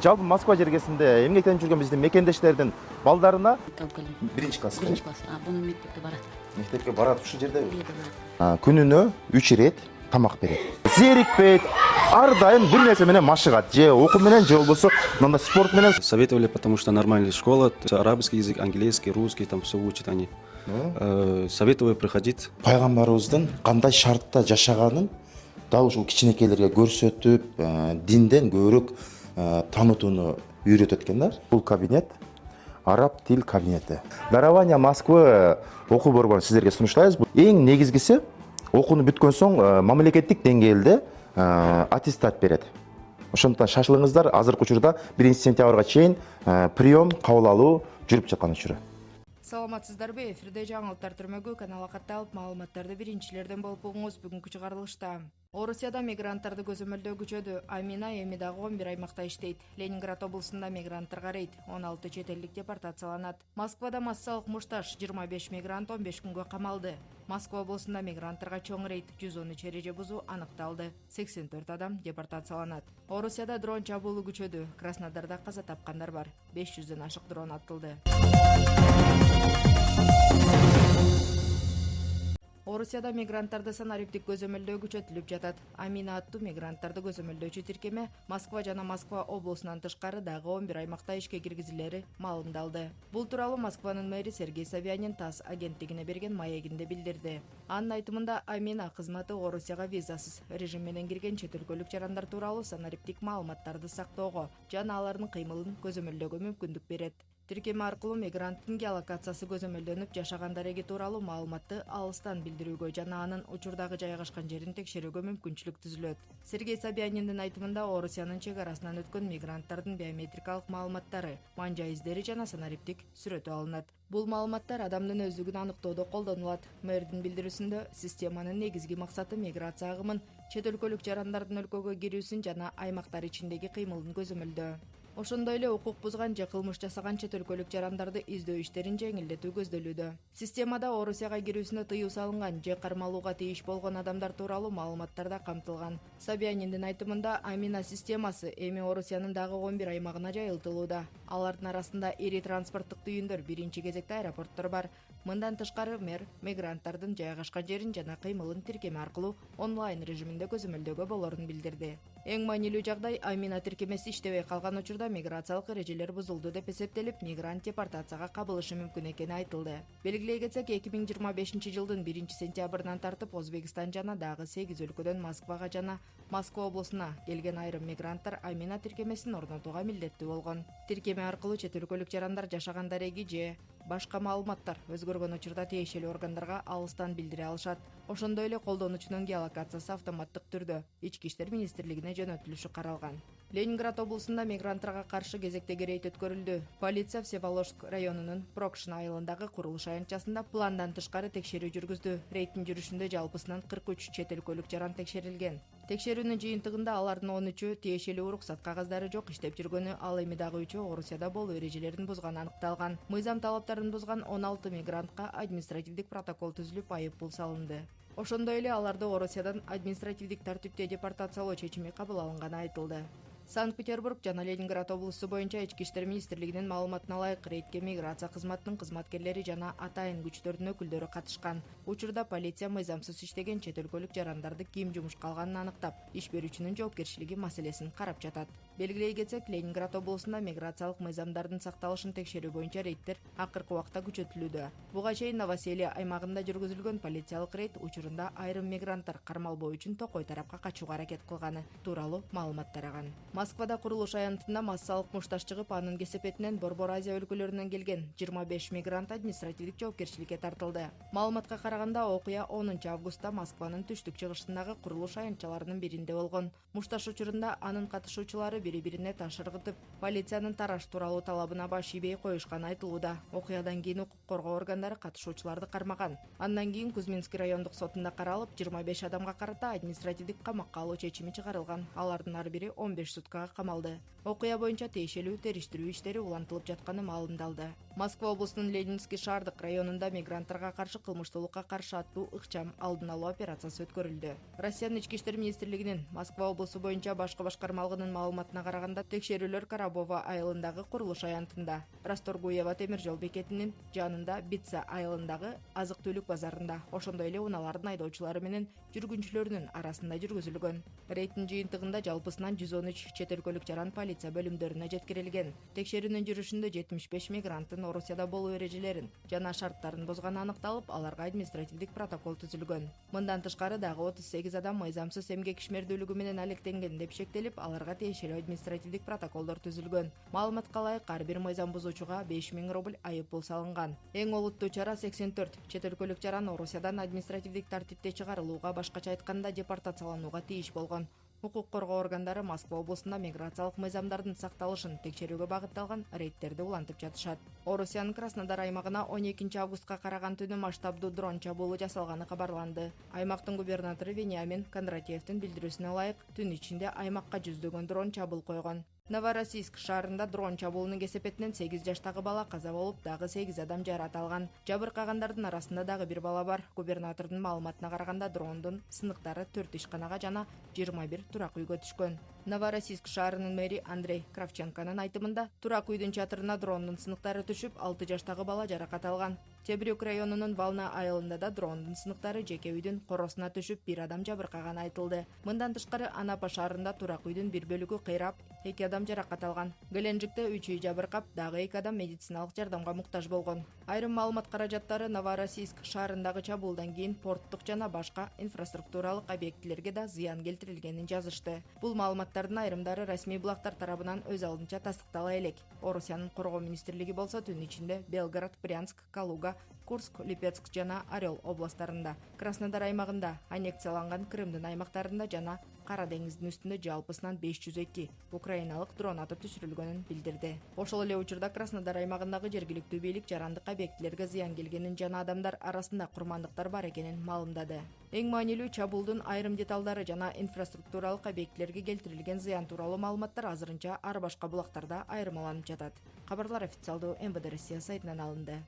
Жалпы Москва жергесинде эмгектенип жүргөн биздин мекендештердин балдарына биринчи класс. Биринчи класс. Буну мектепке барат. Мектепке барат ушул жерде. Барат. Күнүнө 3 ирет тамак берет. Зерикпейт, ар дайым бир нерсе менен машыгат. Же окуу менен, же болбосо мындай спорт менен. Советовали, потому что нормальная школа, арабский язык, английский, русский, там все учат они. Советовали приходить. Пайгамбарыбыздын кандай шартта жашаганын дал ушул кичинекейлерге көрсөтүп, динден көбүрөөк танытууну үйрөтөт экен да. Бул кабинет араб тил кабинети. Дарование Москвы окуу борборун сиздерге сунуштайбыз. Эң негизгиси окууну бүткөн соң мамлекеттик деңгээлде аттестат берет. Ошондуктан шашылыңыздар, азыркы учурда 1 сентябрга чейин прием кабыл алуу жүрүп жаткан учуру. Саламатсыздарбы, эфирде жаңылыктар түрмөгү каналга катталып маалыматтарды биринчилерден болуп угуңуз. Бүгүнкү чыгарылышта Орусияда мигранттарды көзөмөлдөө күчөдү. Амина эми дагы 11 аймакта иштейт. Ленинград облусунда мигранттар карайт. 16 чет элдик депортацияланат. Москвада массалык мушташ 25 мигрант 15 күнгө камалды. Москва облусунда мигранттарга чоң рейд 113 эреже бузуу аныкталды. 84 адам депортацияланат. Орусияда дрон чабуулу күчөдү. Краснодарда каза тапкандар бар. 500дөн ашык дрон атылды. Орусияда мигранттарды санариптик көзөмөлдөө күчөтүлүп жатат. Амина аттуу мигранттарды көзөмөлдөөчү тиркеме Москва жана Москва облусунан тышкары дагы 11 аймакта ишке киргизилери маалымдалды. Бул тууралуу Москванын мэри Сергей Собянин ТАСС агенттигине берген маегинде билдирди. Анын айтымында Амина кызматы Орусияга визасыз режим менен кирген чет өлкөлүк жарандар тууралуу санариптик маалыматтарды сактоого жана алардын кыймылын көзөмөлдөөгө мүмкүндүк берет. Тиркеме аркылуу мигранттын геолокациясы көзөмөлдөнүп жашаган дареги тууралуу маалыматты алыстан билдирүүгө жана анын учурдагы жайгашкан жерин текшерүүгө мүмкүнчүлүк түзүлөт. Сергей Собяниндин айтымында Орусиянын чек арасынан өткөн мигранттардын биометрикалык маалыматтары, манжа издери жана санариптик сүрөтү алынат. Бул маалыматтар адамдын өздүгүн аныктоодо колдонулат. Мэрдин билдирүүсүндө системанын негизги максаты миграция агымын, чет өлкөлүк жарандардын өлкөгө кирүүсүн жана аймактар ичиндеги кыймылын көзөмөлдөө. Ошондой эле укук бузган же кылмыш жасаган чет өлкөлүк жарандарды издөө иштерин жеңилдетүү көздөлүүдө. Системада Орусияга кирүүсүнө тыюу салынган же кармалууга тийиш болгон адамдар тууралуу маалыматтар да камтылган. Собяниндин айтымында Амина системасы эми Орусиянын дагы 11 аймагына жайылтылууда. Алардын арасында ири транспорттук түйүндөр, биринчи кезекте аэропорттор бар. Мындан тышкары мэр мигранттардын жайгашкан жерин жана кыймылын тиркеме аркылуу онлайн режиминде көзөмөлдөөгө болорун билдирди. Эң маанилүү жагдай Амина тиркемеси иштебей калган учурда миграциялык эрежелер бузулду деп эсептелип, мигрант депортацияга кабылышы мүмкүн экени айтылды. Белгилей кетсек, 2025 жылдын 1 сентябрынан тартып Өзбекстан жана дагы 8 өлкөдөн Москвага жана Москва облусуна келген айрым мигранттар Амина тиркемесин орнотууга милдеттүү болгон. Тиркеме аркылуу чет өлкөлүк жарандар жашаган дареги же башка маалыматтар өзгөргөн учурда тиешелүү органдарга алыстан билдире алышат. Ошондой эле колдонуучунун геолокациясы автоматтык түрдө Ички иштер министрлигине жөнөтүлүшү каралган. Ленинград облусунда мигранттарга каршы кезектеги рейд өткөрүлдү. Полиция Всеволожск районунун Прокшин айылындагы курулуш аянтчасында пландан тышкары текшерүү жүргүздү. Рейдтин жүрүшүндө жалпысынан 43 чет өлкөлүк жаран текшерилген. Текшерүүнүн жыйынтыгында алардын 13-ü тиешелүү уруксат кагаздары жок иштеп жүргөнү, ал эми дагы 3-ü Орусияда болуу эрежелерин бузганы аныкталган. Мыйзам талаптарын бузган 16 мигрантка административдик протокол түзүлүп, айып пул салынды. Ошондой эле аларды Орусиядан административдик тартипте депортациялоо чечими кабыл алынганы айтылды. Санкт-Петербург жана Ленинград облусу боюнча Ички иштер министрлигинин маалыматына ылайык рейдке миграция кызматынын кызматкерлери жана атайын күчтөрдүн өкүлдөрү катышкан. Учурда полиция мыйзамсыз иштеген чет өлкөлүк жарандарды ким жумушка алганын аныктап, иш берүүчүнүн жоопкерчилиги маселесин карап жатат. Белгилей кетсек, Ленинград облусунда миграциялык мыйзамдардын сакталышын текшерүү боюнча рейдтер акыркы убакта күчөтүлүүдө. Буга чейин Новоселье аймагында жүргүзүлгөн полициялык рейд учурунда айрым мигранттар кармалбоо үчүн Токой тарапка качууга аракет кылганы тууралуу маалымат тараган. Москвада курулуш аянтында массалык мушташ чыгып, анын кесепетинен Борбор Азия өлкөлөрүнөн келген 25 мигрант административдик жоопкерчиликке тартылды. Маалыматка караганда, окуя 10 августта Москванын түштүк-чыгышындагы курулуш аянтчаларынын биринде болгон. Мушташ учурунда анын катышуучулары бири-бирине таш ыргытып, полициянын тараш тууралуу талабына баш ийбей коюшканы айтылууда. Окуядан кийин укук коргоо органдары катышуучуларды кармаган. Андан кийин Кузьминский райондук сотунда каралып, 25 адамга карата административдик камакка алуу чечими чыгарылган. Алардын ар бири 15 суткага камалды. Окуя боюнча тиешелүү териштирүү иштери улантылып жатканы маалымдалды. Москва облусунун Ленинский шаардык районунда мигранттарга каршы кылмыштуулукка каршы аттуу ыкчам алдын алуу операциясы өткөрүлдү. Россиянын ички иштер министрлигинин Москва облусу боюнча башкы башкармалыгынын маалыматына маалыматына караганда текшерүүлөр Карабова айылындагы курулуш аянтында, Расторгуева темир жол бекетинин жанында Битса айылындагы азык түлүк базарында, ошондой эле унаалардын айдоочулары менен жүргүнчүлөрүнүн арасында жүргүзүлгөн. Рейдтин жыйынтыгында жалпысынан 113 чет өлкөлүк жаран полиция бөлүмдөрүнө жеткирилген. Текшерүүнүн жүрүшүндө 75 мигранттын Орусияда болуу эрежелерин жана шарттарын бозганы аныкталып, аларга административдик протокол түзүлгөн. Мындан тышкары дагы 38 адам мыйзамсыз эмгек ишмердүүлүгү менен алектенген деп шектелип, аларга тиешелүү административдик протоколдор түзүлгөн. Маалыматка ылайык, ар бир мыйзам бузуучуга 5000 рубль айып пул салынган. Эң олуттуу чара 84 чет өлкөлүк жаран Орусиядан административдик тартипте чыгарылууга, башкача айтканда депортацияланууга тийиш болгон. Укук коргоо органдары Москва облусунда миграциялык мыйзамдардын сакталышын текшерүүгө багытталган рейдтерди улантып жатышат. Орусиянын Краснодар аймагына 12 августка караган түнү масштабдуу дрон чабуулу жасалганы кабарланды. Аймактын губернатору Вениамин Кондратьевдин билдирүүсүнө ылайык, түн ичинде аймакка жүздөгөн дрон чабуул койгон. Новороссийск шаарында дрон чабуулунун кесепетинен 8 жаштагы бала каза болуп, дагы 8 адам жаракат алган. Жабыркагандардын арасында дагы бир бала бар. Губернатордун маалыматына караганда, дрондун сыныктары 4 ишканага жана 21 турак үйгө түшкөн. Новороссийск шаарынын мэри Андрей Кравченконун айтымында, турак үйдүн чатырына дрондун сыныктары түшүп, 6 жаштагы бала жаракат алган. Тебрюк районунун Волна айылында да дрондун сыныктары жеке үйдүн коросуна түшүп, бир адам жабыркаганы айтылды. Мындан тышкары Анапа шаарында турак үйдүн бир бөлүгү кыйрап, 2 адам жаракат алган. Геленжикте 3 үй жабыркап, дагы 2 адам медициналык жардамга муктаж болгон. Айрым маалымат каражаттары Новороссийск шаарындагы чабуулдан кийин порттук жана башка инфраструктуралык объектилерге да зыян келтирилгенин жазышты. Бул маалыматтардын айрымдары расмий булактар тарабынан өз алдынча тастыктала элек. Орусиянын коргоо министрлиги болсо түн ичинде Белгород, Брянск, Калуга, Курск, Липецк жана Орел областарында, Краснодар аймагында, аннексияланган Крымдын аймактарында жана Кара деңиздин үстүндө жалпысынан 502 украиналык дрон атып түшүрүлгөнүн билдирди. Ошол эле учурда Краснодар аймагындагы жергиликтүү бийлик жарандык объектилерге зыян келгенин жана адамдар арасында курмандыктар бар экенин маалымдады. Эң маанилүү, чабуулдун айрым деталдары жана инфраструктуралык объектилерге келтирилген зыян тууралуу маалыматтар азырынча ар башка булактарда айырмаланып жатат. Кабарлар официалдуу МВД Россия сайтынан алынды.